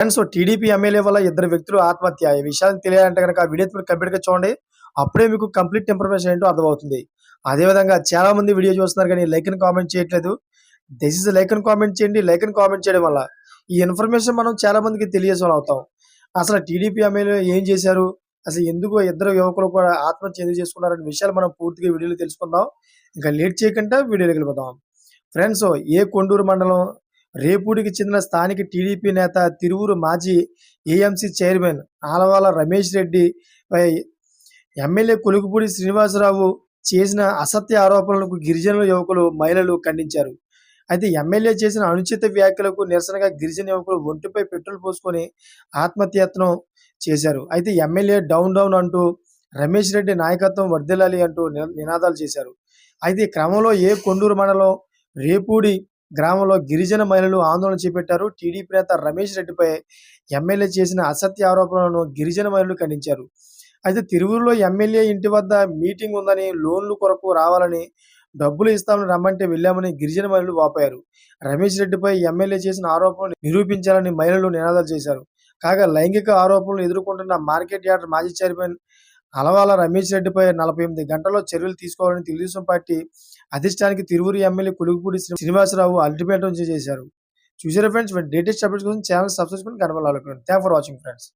Friends TDP MLA వల్ల ఇద్దరు వ్యక్తులు ఆత్మహత్య. ఈ విషయాన్ని తెలియాలంటే గనక వీడియో మీరు కంప్లీట్‌గా చూడండి. అప్పుడే మీకు కంప్లీట్ ఇన్ఫర్మేషన్ ఏంటో అర్థమవుతుంది. అదేవిధంగా చాలా మంది వీడియో చూస్తున్నారు కానీ లైక్ అండ్ కామెంట్ చేయట్లేదు. దయచేసి లైక్ అండ్ కామెంట్ చేయండి. లైక్ అండ్ కామెంట్ చేయడం వల్ల ఈ ఇన్ఫర్మేషన్ మనం చాలా మందికి తెలియజేసేవాళ్ళం అవుతాం. అసలు టీడీపీ ఎమ్మెల్యే ఏం చేశారు? అసలు ఎందుకు ఇద్దరు యువకులు కూడా ఆత్మహత్య ఎందుకు చేసుకున్నారనే విషయాలు మనం పూర్తిగా వీడియోలో తెలుసుకుందాం. ఇంకా లేట్ చేయకుండా వీడియోలోకి వెళ్ళిపోదాం. ఫ్రెండ్స్ కొండూరు మండలం రేపూడికి చెందిన స్థానిక టీడీపీ నేత తిరువూరు మాజీ ఏఎంసీ చైర్మన్ ఆలవాల రమేష్ రెడ్డి పై ఎమ్మెల్యే కొలుకుపూడి శ్రీనివాసరావు చేసిన అసత్య ఆరోపణలకు గిరిజనుల యువకులు మహిళలు ఖండించారు. అయితే ఎమ్మెల్యే చేసిన అనుచిత వ్యాఖ్యలకు నిరసనగా గిరిజన యువకులు ఒంటిపై పెట్రోల్ పోసుకొని ఆత్మహత్యత్నం చేశారు. అయితే ఎమ్మెల్యే డౌన్ డౌన్ అంటూ రమేష్ రెడ్డి నాయకత్వం వర్ధిల్లాలి అంటూ నినాదాలు చేశారు. అయితే ఈ క్రమంలో కొండూరు మండలం రేపూడి గ్రామంలో గిరిజన మహిళలు ఆందోళన చేపట్టారు. టీడీపీ నేత రమేష్ రెడ్డిపై ఎమ్మెల్యే చేసిన అసత్య ఆరోపణలను గిరిజన మహిళలు ఖండించారు. అయితే తిరువూరులో ఎమ్మెల్యే ఇంటి వద్ద మీటింగ్ ఉందని, లోన్లు కొరకు రావాలని, డబ్బులు ఇస్తామని రమ్మంటే వెళ్ళామని గిరిజన మహిళలు వాపోయారు. రమేష్ రెడ్డిపై ఎమ్మెల్యే చేసిన ఆరోపణలు నిరూపించాలని మహిళలు నినాదాలు చేశారు. కాగా లైంగిక ఆరోపణలు ఎదుర్కొంటున్న మార్కెట్ యార్డ్ మాజీ చైర్మన్ అలవాల రమేష్ రెడ్డిపై 48 గంటల్లో చర్యలు తీసుకోవాలని తెలుగుదేశం పార్టీ అధిష్టానికి తిరువూరు ఎమ్మెల్యే కొలుకుపూడి శ్రీనివాసరావు అల్టిమేటం చేశారు. చూసారా ఫ్రెండ్స్? లేటెస్ట్ అప్డేట్స్ కోసం ఛానల్ సబ్స్క్రైబ్ చేసుకొని గంట పైన ఆల్ కొట్టండి. Thanks for watching friends.